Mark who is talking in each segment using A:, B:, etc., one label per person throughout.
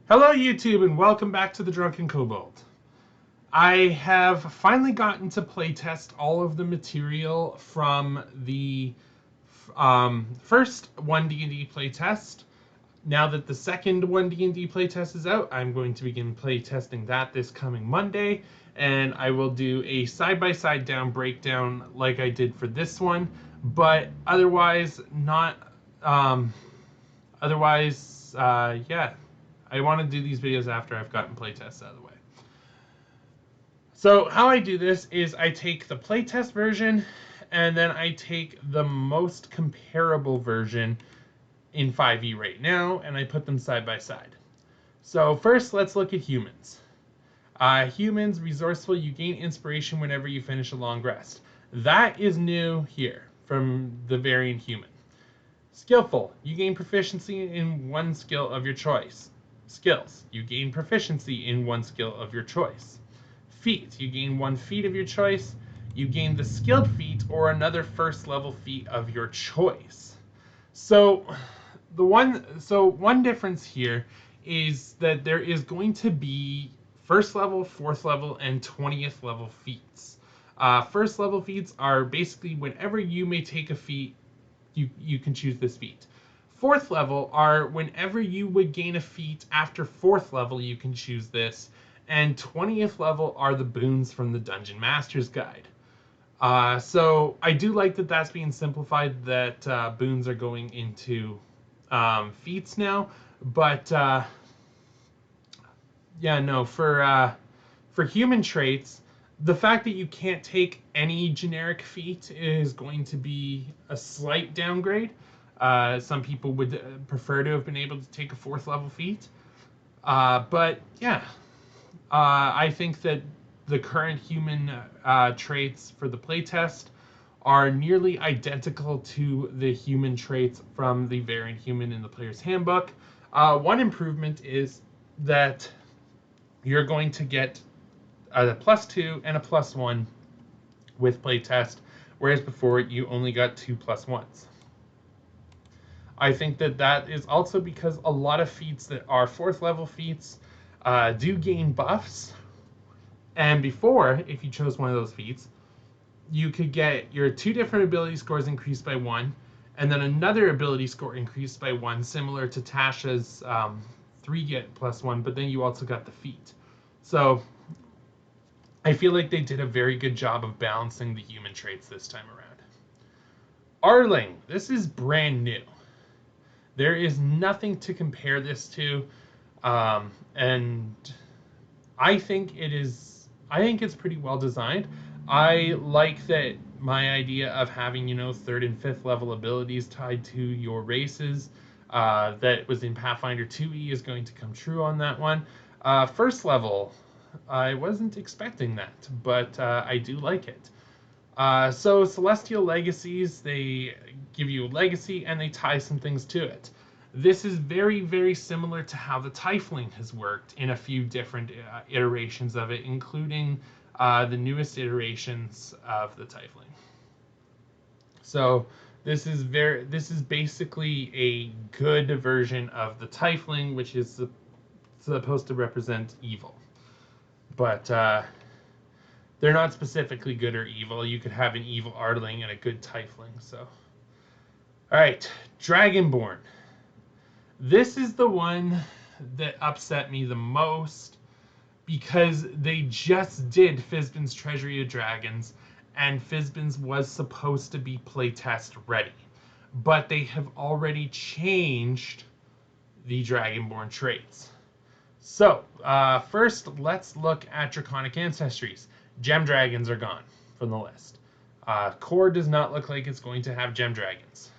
A: Hello YouTube and welcome back to the Drunken Kobold. I have finally gotten to playtest all of the material from the first One D&D playtest. Now that the second One D&D playtest is out, I'm going to begin playtesting that this coming Monday, and I will do a side-by-side down breakdown like I did for this one, but otherwise not. Yeah. I want to do these videos after I've gotten playtests out of the way. So how I do this is I take the playtest version and then I take the most comparable version in 5e right now and I put them side by side. So first let's look at humans. Humans, resourceful, you gain inspiration whenever you finish a long rest. That is new here from the variant human. Skillful, you gain proficiency in one skill of your choice. Skills, you gain proficiency in one skill of your choice. Feat, you gain one feat of your choice. You gain the skilled feat or another first level feat of your choice. So one difference here is that there is going to be first level, fourth level, and 20th level feats. First level feats are basically whenever you may take a feat, you can choose this feat. Fourth level are whenever you would gain a feat after fourth level, you can choose this. And 20th level are the boons from the Dungeon Master's Guide. So I do like that that's being simplified, that boons are going into feats now. But yeah, no, for human traits, the fact that you can't take any generic feat is going to be a slight downgrade. Some people would prefer to have been able to take a fourth level feat. But yeah, I think that the current human traits for the playtest are nearly identical to the human traits from the variant human in the player's handbook. One improvement is that you're going to get a +2 and a +1 with playtest, whereas before you only got 2 +1s. I think that is also because a lot of feats that are fourth level feats do gain buffs. And before, if you chose one of those feats, you could get your 2 different ability scores increased by 1, and then another ability score increased by 1, similar to Tasha's 3 get +1, but then you also got the feat. So I feel like they did a very good job of balancing the human traits this time around. Arling, this is brand new. There is nothing to compare this to, and I think it's pretty well designed. I like that my idea of having, third and fifth level abilities tied to your races that was in Pathfinder 2e is going to come true on that one. First level, I wasn't expecting that, but I do like it. So Celestial Legacies, they give you a legacy and they tie some things to it. This is very, very similar to how the Tifling has worked in a few different iterations of it, including the newest iterations of the Tifling. So this is basically a good version of the Tifling, which is supposed to represent evil. But they're not specifically good or evil. You could have an evil Arling and a good Tifling. So, all right, Dragonborn. This is the one that upset me the most because they just did Fizban's Treasury of Dragons, and Fizban's was supposed to be playtest ready, but they have already changed the Dragonborn traits. So, first, let's look at Draconic Ancestries. Gem Dragons are gone from the list. Core does not look like it's going to have Gem Dragons.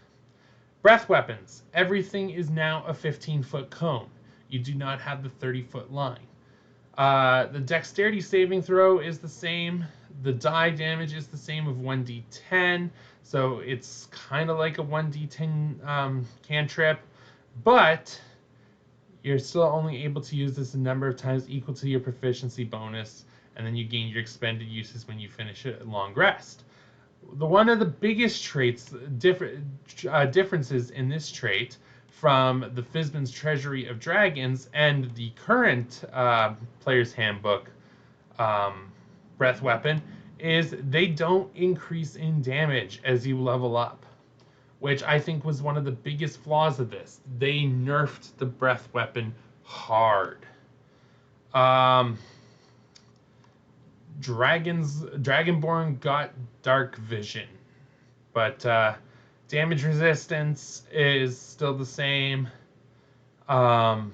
A: Breath Weapons. Everything is now a 15-foot cone. You do not have the 30-foot line. The Dexterity saving throw is the same. The die damage is the same of 1d10, so it's kind of like a 1d10 cantrip, but you're still only able to use this a number of times equal to your proficiency bonus, and then you gain your expended uses when you finish a long rest. One of the biggest traits, differences in this trait, from the Fizban's Treasury of Dragons and the current Player's Handbook breath weapon is they don't increase in damage as you level up, which I think was one of the biggest flaws of this. They nerfed the breath weapon hard. Dragonborn got dark vision, but damage resistance is still the same. And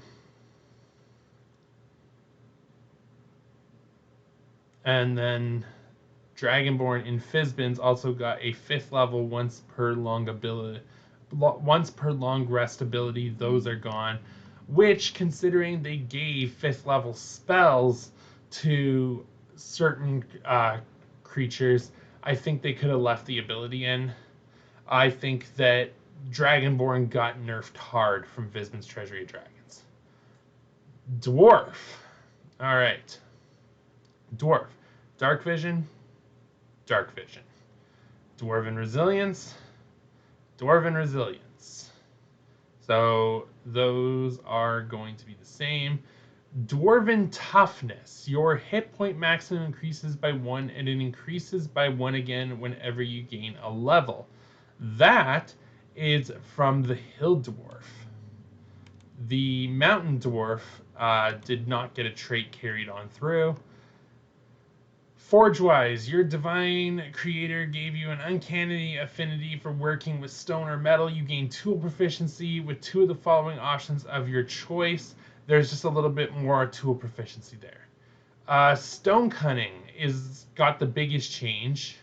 A: then Dragonborn in Fizban's also got a 5th level once per long rest ability. Those are gone, which, considering they gave 5th level spells to certain creatures, I think they could have left the ability in. I think that Dragonborn got nerfed hard from Fizban's Treasury of Dragons. Dwarf. All right. Dwarf. Dark vision. Dark vision. Dwarven resilience. Dwarven resilience. So those are going to be the same. Dwarven toughness. Your hit point maximum increases by 1, and it increases by 1 again whenever you gain a level. That is from the Hill Dwarf. The Mountain Dwarf did not get a trait carried on through. Forge-wise, your divine creator gave you an uncanny affinity for working with stone or metal. You gain tool proficiency with 2 of the following options of your choice. There's just a little bit more tool proficiency there. Stone cunning is got the biggest change.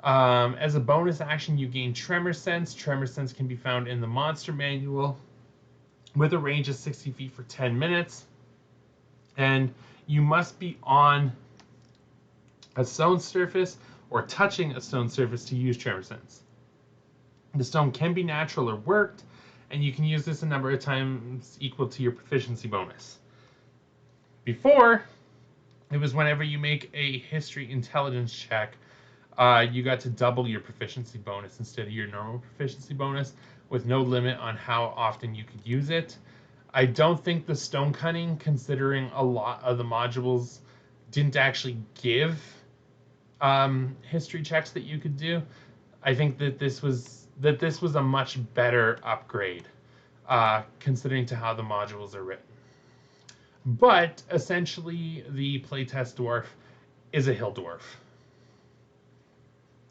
A: As a bonus action, you gain Tremor Sense. Tremor Sense can be found in the monster manual with a range of 60 feet for 10 minutes. And you must be on a stone surface or touching a stone surface to use Tremor Sense. The stone can be natural or worked, and you can use this a number of times equal to your proficiency bonus. Before, it was whenever you make a history intelligence check, you got to double your proficiency bonus instead of your normal proficiency bonus, with no limit on how often you could use it. I don't think the stone cunning, considering a lot of the modules didn't actually give history checks that you could do. I think that this was a much better upgrade, considering to how the modules are written. But essentially, the playtest dwarf is a hill dwarf.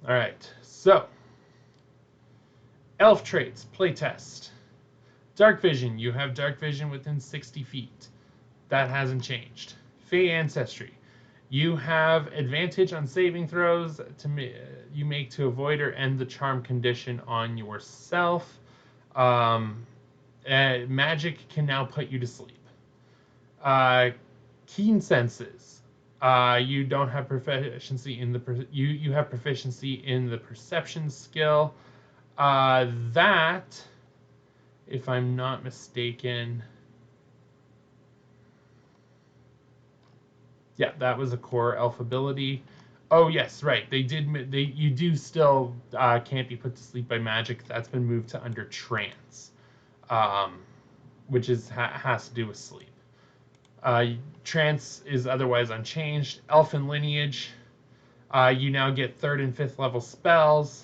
A: All right, so elf traits playtest. Dark vision. You have dark vision within 60 feet. That hasn't changed. Fey ancestry. You have advantage on saving throws you make to avoid or end the charm condition on yourself. Magic can now put you to sleep. Keen senses. You don't have proficiency in the you have proficiency in the perception skill. That, if I'm not mistaken, yeah, that was a core elf ability. Oh yes, right. You do still can't be put to sleep by magic. That's been moved to under trance, which has to do with sleep. Trance is otherwise unchanged. Elfin lineage. You now get 3rd and 5th level spells.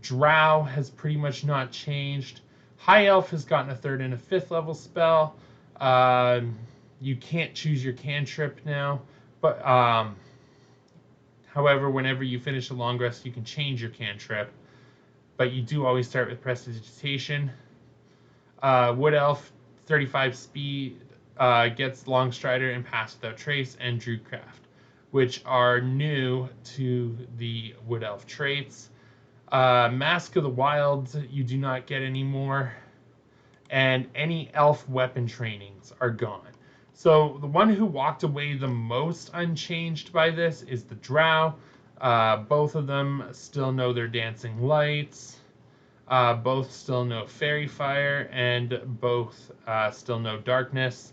A: Drow has pretty much not changed. High Elf has gotten a 3rd and a 5th level spell. You can't choose your cantrip now, but however, whenever you finish a long rest, you can change your cantrip, but you do always start with Prestidigitation. Wood Elf, 35 speed, gets Long Strider and Pass Without Trace, and Druidcraft, which are new to the Wood Elf traits. Mask of the Wilds, you do not get anymore, and any elf weapon trainings are gone. So the one who walked away the most unchanged by this is the Drow. Both of them still know their Dancing Lights. Both still know Fairy Fire, and both still know Darkness.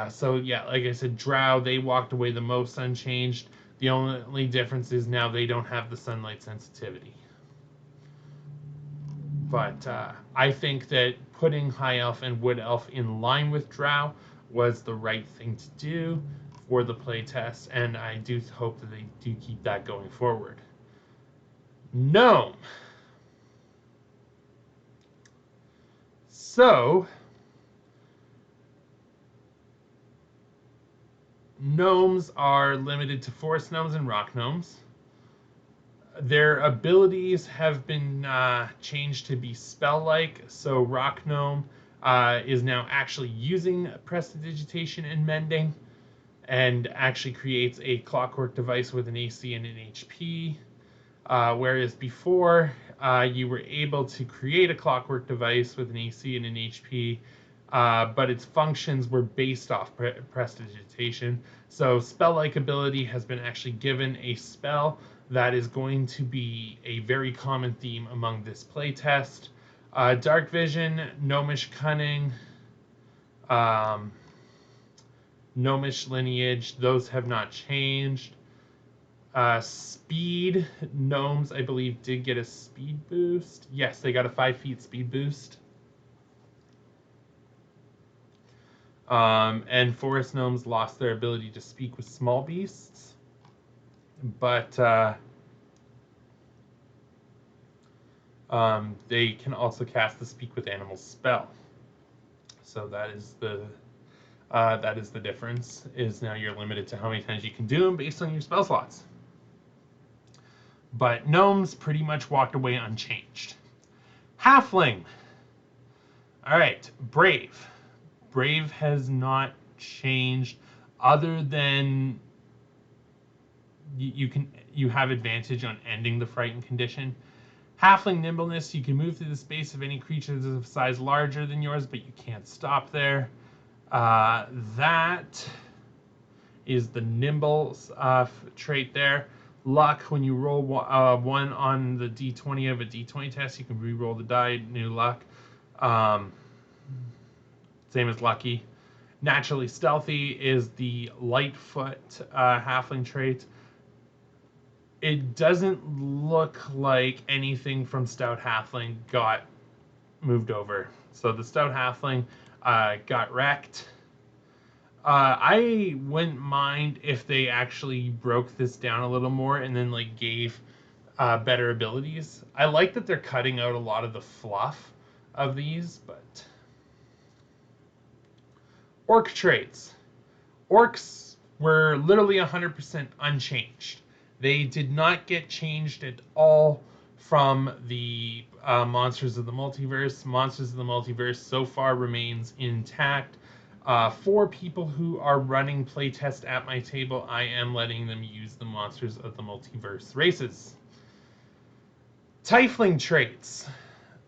A: So yeah, like I said, Drow, they walked away the most unchanged. The only difference is now they don't have the sunlight sensitivity. But I think that putting High Elf and Wood Elf in line with Drow was the right thing to do for the playtest, and I do hope that they do keep that going forward. Gnome. So, gnomes are limited to forest gnomes and rock gnomes. Their abilities have been changed to be spell-like, so rock gnome is now actually using prestidigitation and mending, and actually creates a clockwork device with an AC and an HP, whereas before you were able to create a clockwork device with an AC and an HP, but its functions were based off prestidigitation. So spell-like ability has been actually given a spell that is going to be a very common theme among this playtest. Dark Vision, Gnomish Cunning, Gnomish Lineage, those have not changed. Speed, Gnomes, I believe, did get a speed boost. Yes, they got a 5 feet speed boost. And Forest Gnomes lost their ability to speak with small beasts. But they can also cast the Speak with Animals spell. So that is the difference, is now you're limited to how many times you can do them based on your spell slots. But gnomes pretty much walked away unchanged. Halfling. All right, Brave. Brave has not changed, other than you have advantage on ending the frightened condition. Halfling Nimbleness, you can move through the space of any creature that's of size larger than yours, but you can't stop there. That is the Nimble trait there. Luck, when you roll 1 on the d20 of a d20 test, you can re-roll the die, new luck. Same as Lucky. Naturally Stealthy is the Lightfoot Halfling trait. It doesn't look like anything from Stout Halfling got moved over. So the Stout Halfling got wrecked. I wouldn't mind if they actually broke this down a little more and then like gave better abilities. I like that they're cutting out a lot of the fluff of these, but Orc traits. Orcs were literally 100% unchanged. They did not get changed at all from the Monsters of the Multiverse. Monsters of the Multiverse so far remains intact. For people who are running playtest at my table, I am letting them use the Monsters of the Multiverse races. Tifling traits.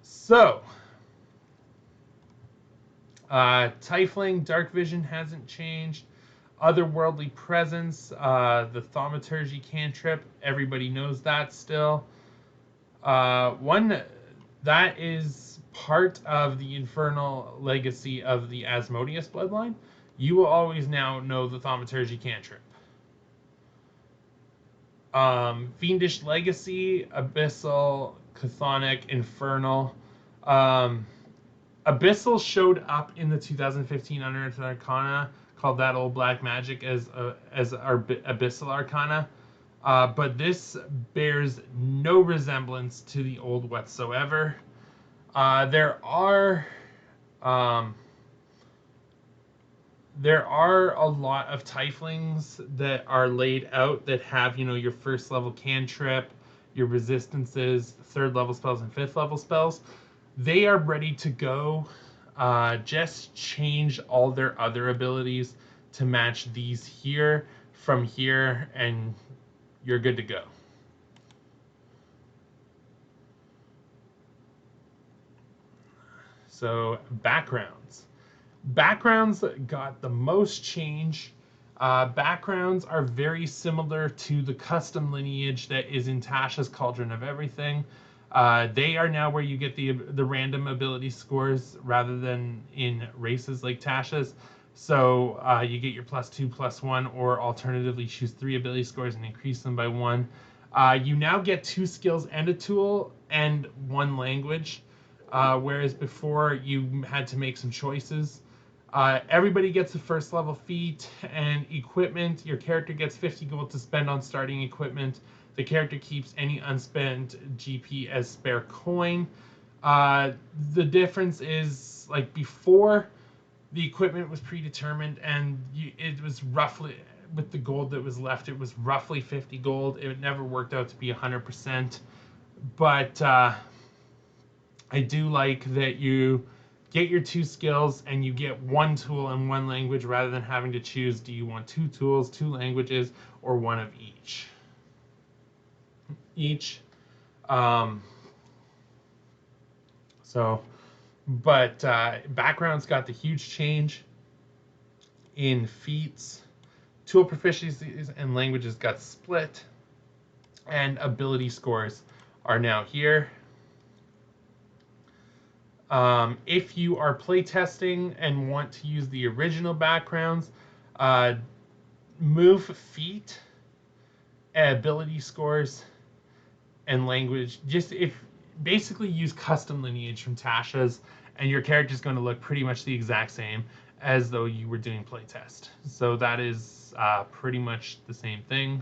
A: So, Tifling, Dark Vision hasn't changed. Otherworldly Presence, the Thaumaturgy cantrip, everybody knows that still. One that is part of the infernal legacy of the Asmodeus bloodline. You will always now know the Thaumaturgy cantrip. Fiendish Legacy, Abyssal, Chthonic, Infernal. Abyssal showed up in the 2015 Unearthed Arcana, called that old black magic as our Abyssal Arcana. But this bears no resemblance to the old whatsoever. There are a lot of Tiflings that are laid out that have, your first level cantrip, your resistances, 3rd level spells, and 5th level spells. They are ready to go. Just change all their other abilities to match these here from here, and you're good to go. So backgrounds. Backgrounds got the most change. Backgrounds are very similar to the custom lineage that is in Tasha's Cauldron of Everything. They are now where you get the random ability scores rather than in races like Tasha's. So you get your +2, +1, or alternatively choose 3 ability scores and increase them by 1. You now get 2 skills and a tool and 1 language. whereas before you had to make some choices. Everybody gets a first level feat and equipment. Your character gets 50 gold to spend on starting equipment. The character keeps any unspent GP as spare coin. The difference is, like before, the equipment was predetermined, and it was roughly, with the gold that was left, it was roughly 50 gold. It never worked out to be 100%. But I do like that you get your 2 skills and you get 1 tool and 1 language, rather than having to choose, do you want 2 tools, 2 languages, or 1 of each. But background's got the huge change in feats. Tool proficiencies and languages got split, and ability scores are now here. If you are playtesting and want to use the original backgrounds, move feat, ability scores, and language. Basically use custom lineage from Tasha's, and your character is going to look pretty much the exact same as though you were doing playtest. So that is pretty much the same thing.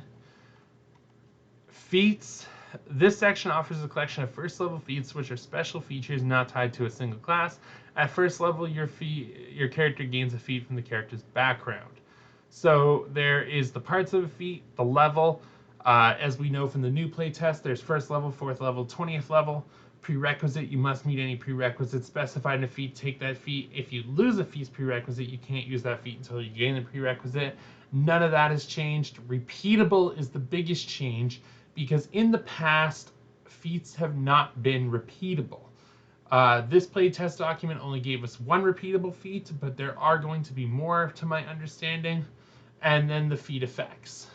A: Feats. This section offers a collection of first level feats, which are special features not tied to a single class. At first level, your character gains a feat from the character's background. So there is the parts of a feat, the level. As we know from the new playtest, there's first level, 4th level, 20th level. Prerequisite, you must meet any prerequisite specified in a feat, take that feat. If you lose a feat's prerequisite, you can't use that feat until you gain the prerequisite. None of that has changed. Repeatable is the biggest change, because in the past, feats have not been repeatable. This playtest document only gave us 1 repeatable feat, but there are going to be more, to my understanding. And then the feat effects.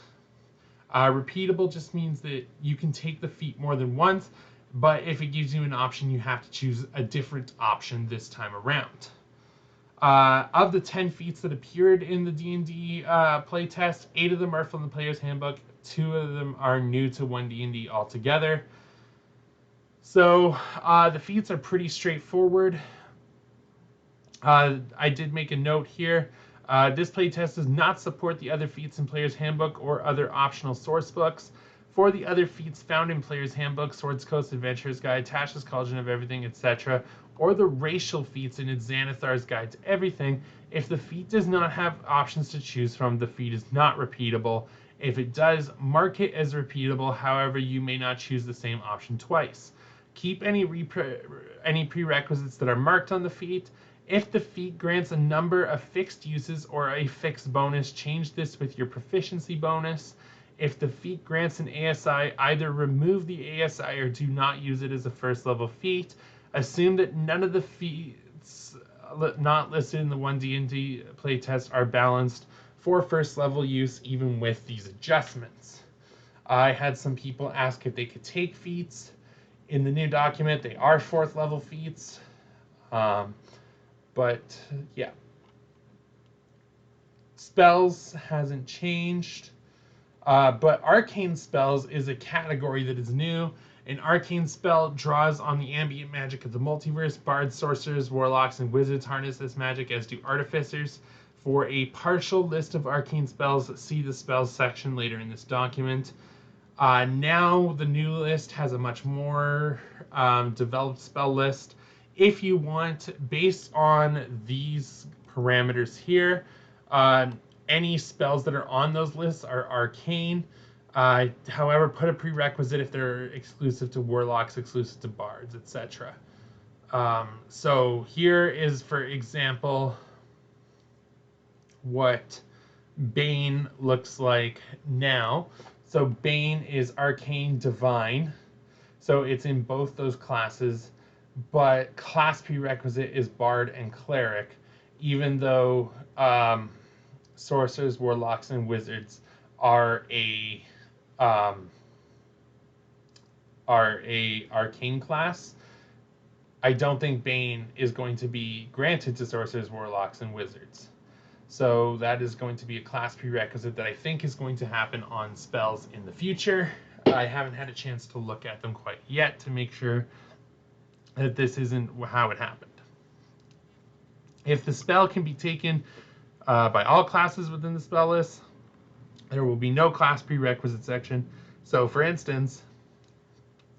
A: Repeatable just means that you can take the feat more than once, but if it gives you an option, you have to choose a different option this time around. Of the 10 feats that appeared in the D&D playtest, 8 of them are from the Player's Handbook, 2 of them are new to One D&D altogether. So the feats are pretty straightforward. I did make a note here. This playtest does not support the other feats in Player's Handbook or other optional source books. For the other feats found in Player's Handbook, Swords Coast Adventurer's Guide, Tasha's Cauldron of Everything, etc., or the racial feats in its Xanathar's Guide to Everything, if the feat does not have options to choose from, the feat is not repeatable. If it does, mark it as repeatable. However, you may not choose the same option twice. Keep any prerequisites that are marked on the feat. If the feat grants a number of fixed uses or a fixed bonus, change this with your proficiency bonus. If the feat grants an ASI, either remove the ASI or do not use it as a first level feat. Assume that none of the feats not listed in the 1D&D playtest are balanced for first level use, even with these adjustments. I had some people ask if they could take feats. In the new document, they are 4th level feats. But yeah, spells hasn't changed, but arcane spells is a category that is new. An arcane spell draws on the ambient magic of the multiverse. Bards, sorcerers, warlocks, and wizards harness this magic, as do artificers. For a partial list of arcane spells, see the spells section later in this document. Now the new list has a much more developed spell list. If you want, based on these parameters here, any spells that are on those lists are arcane. However, put a prerequisite if they're exclusive to warlocks, exclusive to bards, etc. So here is, for example, what Bane looks like now. So Bane is arcane divine. So it's in both those classes. But class prerequisite is Bard and Cleric, even though sorcerers, warlocks, and wizards are a arcane class. I don't think Bane is going to be granted to sorcerers, warlocks, and wizards. So that is going to be a class prerequisite that I think is going to happen on spells in the future. I haven't had a chance to look at them quite yet to make sure that this isn't how it happened. If the spell can be taken by all classes within the spell list, there will be no class prerequisite section. So for instance,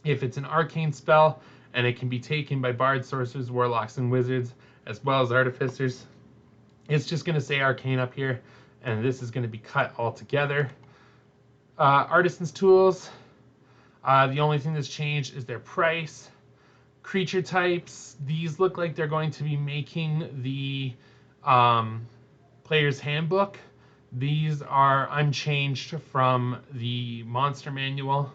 A: if it's an arcane spell and it can be taken by bards, sorcerers, warlocks, and wizards, as well as artificers, it's just going to say arcane up here, and this is going to be cut all together. Artisans tools, the only thing that's changed is their price. Creature types, these look like they're going to be making the player's handbook. These are unchanged from the monster manual.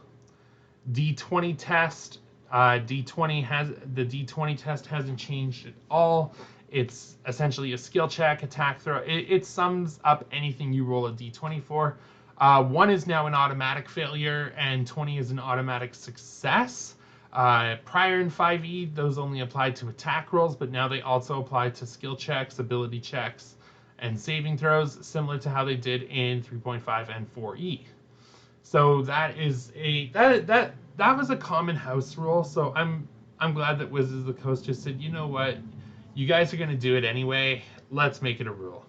A: D20 test, the D20 test hasn't changed at all. It's essentially a skill check, attack throw. It sums up anything you roll a D20 for. 1 is now an automatic failure, and 20 is an automatic success. Prior in 5e, those only applied to attack rolls, but now they also apply to skill checks, ability checks, and saving throws, similar to how they did in 3.5 and 4e. So that is that was a common house rule. So I'm glad that Wizards of the Coast just said, you know what, you guys are going to do it anyway. Let's make it a rule.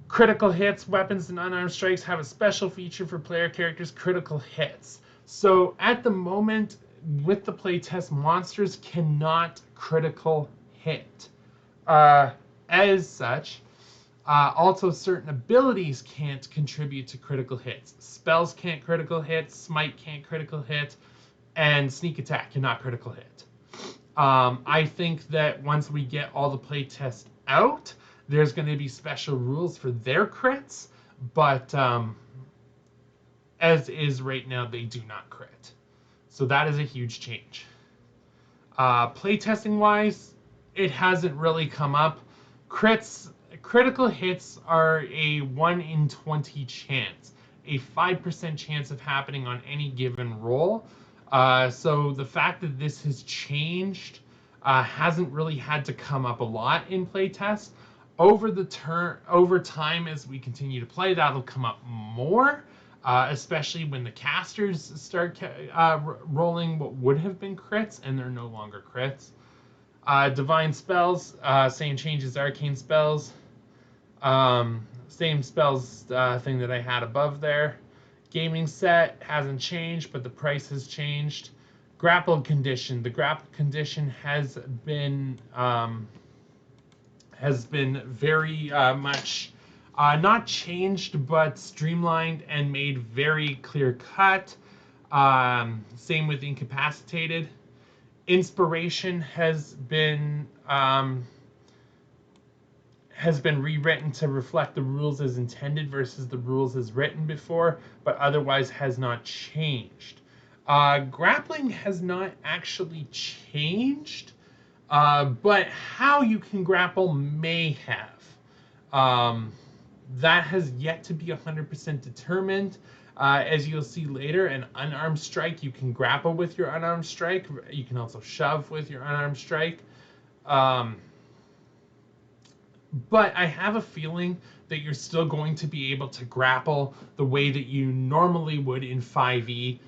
A: Critical hits, weapons, and unarmed strikes have a special feature for player characters, critical hits. So at the moment, with the playtest, monsters cannot critical hit. As such, also certain abilities can't contribute to critical hits. Spells can't critical hit, smite can't critical hit, and sneak attack cannot critical hit. I think that once we get all the playtest out, there's going to be special rules for their crits, but as is right now, they do not crit. So that is a huge change. Playtesting wise, it hasn't really come up. Critical hits are a 1 in 20 chance, a 5% chance of happening on any given roll. So the fact that this has changed hasn't really had to come up a lot in playtest. Over time, as we continue to play, that'll come up more, especially when the casters start rolling what would have been crits, and they're no longer crits. Divine spells, same change as arcane spells. Same spells thing that I had above there. Gaming set hasn't changed, but the price has changed. Grapple condition. The grapple condition has been very much not changed, but streamlined and made very clear cut. Same with incapacitated. Inspiration has been rewritten to reflect the rules as intended versus the rules as written before, but otherwise has not changed. Grappling has not actually changed, but how you can grapple may have. That has yet to be 100% determined. As you'll see later, an unarmed strike, you can grapple with your unarmed strike. You can also shove with your unarmed strike. But I have a feeling that you're still going to be able to grapple the way that you normally would in 5e,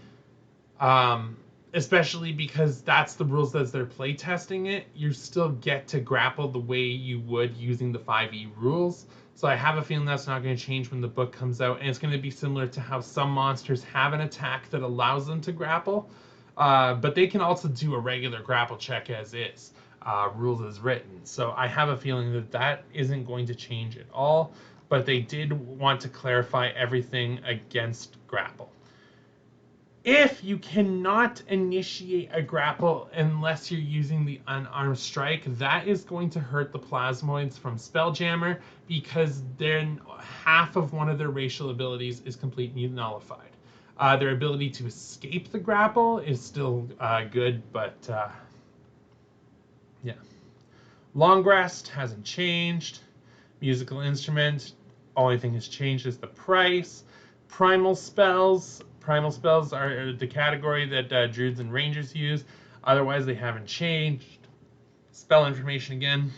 A: especially because that's the rules as they're playtesting it. You still get to grapple the way you would using the 5e rules. So I have a feeling that's not going to change when the book comes out, and it's going to be similar to how some monsters have an attack that allows them to grapple, but they can also do a regular grapple check as is. Rules as written. So I have a feeling that that isn't going to change at all, but they did want to clarify everything against grapple. If you cannot initiate a grapple unless you're using the unarmed strike, that is going to hurt the plasmoids from Spelljammer, because then half of one of their racial abilities is completely nullified. Their ability to escape the grapple is still good, but yeah. Long rest hasn't changed. Musical instrument, only thing has changed is the price. Primal spells are the category that druids and rangers use. Otherwise, they haven't changed. Spell information again.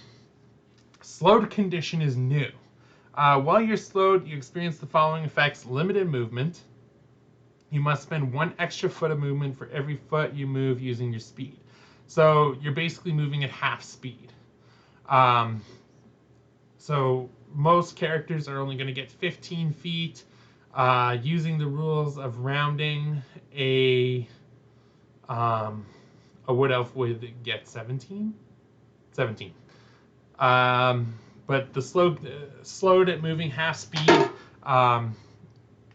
A: Slowed condition is new. While you're slowed, you experience the following effects: limited movement. You must spend 1 extra foot of movement for every foot you move using your speed. So you're basically moving at half speed. Um, so most characters are only going to get 15 feet. Using the rules of rounding, um, a wood elf would get 17. 17. But the slowed at moving half speed.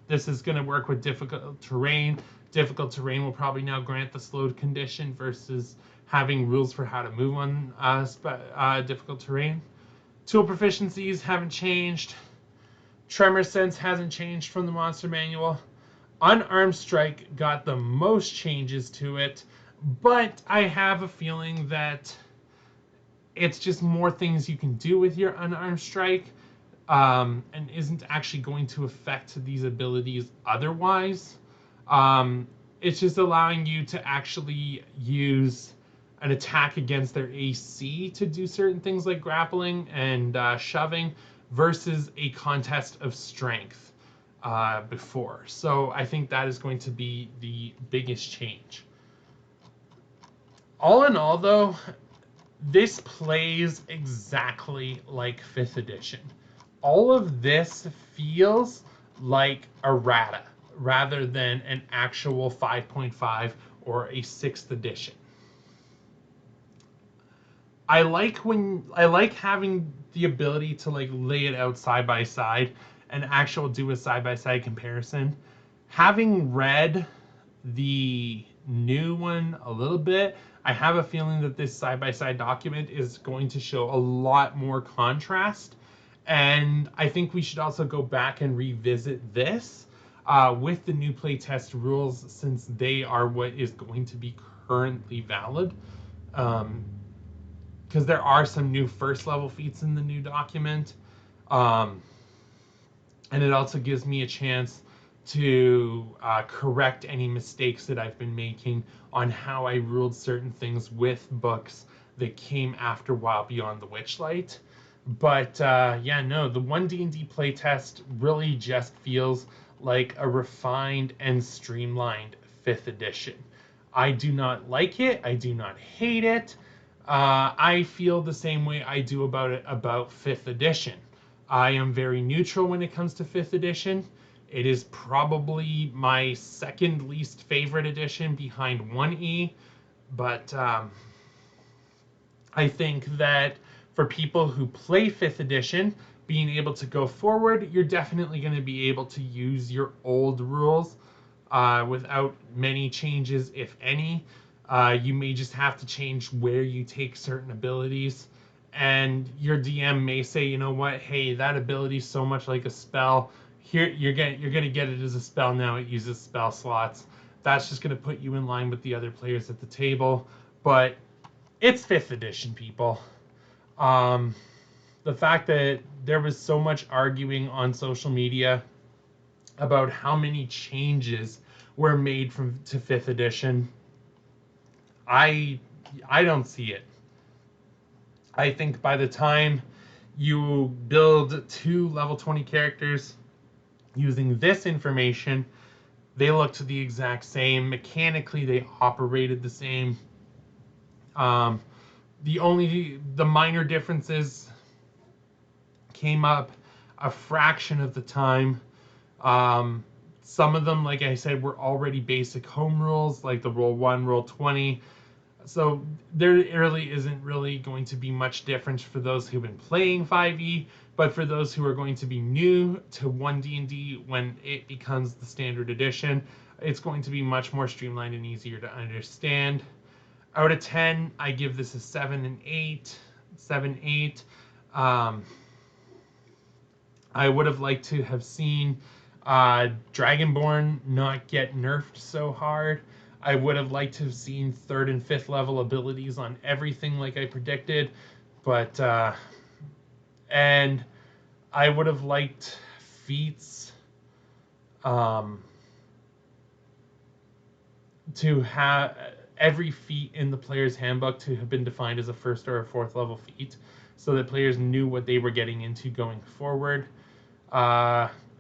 A: This is going to work with difficult terrain. Difficult terrain will probably now grant the slowed condition versus having rules for how to move on difficult terrain. Tool proficiencies haven't changed. Tremor sense hasn't changed from the monster manual. Unarmed strike got the most changes to it, but I have a feeling that it's just more things you can do with your unarmed strike, and isn't actually going to affect these abilities otherwise. It's just allowing you to actually use an attack against their AC to do certain things like grappling and shoving versus a contest of strength before. So I think that is going to be the biggest change. All in all, though, this plays exactly like 5th edition. All of this feels like errata rather than an actual 5.5 or a 6th edition. I like having the ability to like lay it out side by side and do a side by side comparison. Having read the new one a little bit, I have a feeling that this side by side document is going to show a lot more contrast. And I think we should also go back and revisit this with the new playtest rules, since they are what is going to be currently valid. Because there are some new first level feats in the new document. And it also gives me a chance to correct any mistakes that I've been making on how I ruled certain things with books that came after Wild Beyond the Witchlight. But yeah, no, the One D&D playtest really just feels like a refined and streamlined 5th edition. I do not like it. I do not hate it. I feel the same way I do about 5th edition. I am very neutral when it comes to 5th edition. It is probably my second least favorite edition behind 1E, but I think that for people who play 5th edition, being able to go forward, you're definitely going to be able to use your old rules without many changes, if any. You may just have to change where you take certain abilities, and your DM may say, you know what, hey, that ability is so much like a spell. Here, you're gonna get it as a spell now. It uses spell slots. That's just gonna put you in line with the other players at the table. But it's 5th edition, people. The fact that there was so much arguing on social media about how many changes were made to 5th edition, I don't see it. I think by the time you build 2 level 20 characters using this information, they looked the exact same. Mechanically, they operated the same. The minor differences came up a fraction of the time. Some of them, like I said, were already basic home rules, like the roll 1, roll 20. So there really isn't really going to be much difference for those who've been playing 5e, but for those who are going to be new to 1D&D when it becomes the standard edition, it's going to be much more streamlined and easier to understand. Out of 10, I give this a 7 and 8. 7, 8. I would have liked to have seen Dragonborn not get nerfed so hard. I would have liked to have seen 3rd and 5th level abilities on everything like I predicted, but and I would have liked feats to have every feat in the player's handbook to have been defined as a 1st or a 4th level feat, so that players knew what they were getting into going forward.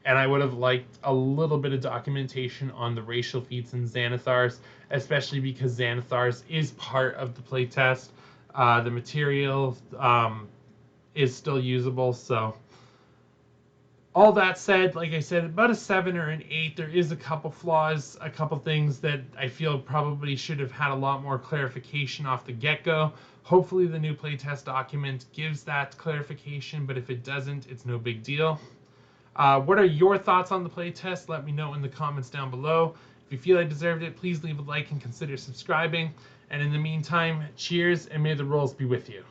A: And I would have liked a little bit of documentation on the racial feats in Xanathars, especially because Xanathars is part of the playtest. The material is still usable, so all that said, like I said, about a 7 or an 8. There is a couple flaws, a couple things that I feel probably should have had a lot more clarification off the get-go. Hopefully the new playtest document gives that clarification, but if it doesn't, it's no big deal. What are your thoughts on the playtest? Let me know in the comments down below. If you feel I deserved it, please leave a like and consider subscribing. And in the meantime, cheers, and may the rolls be with you.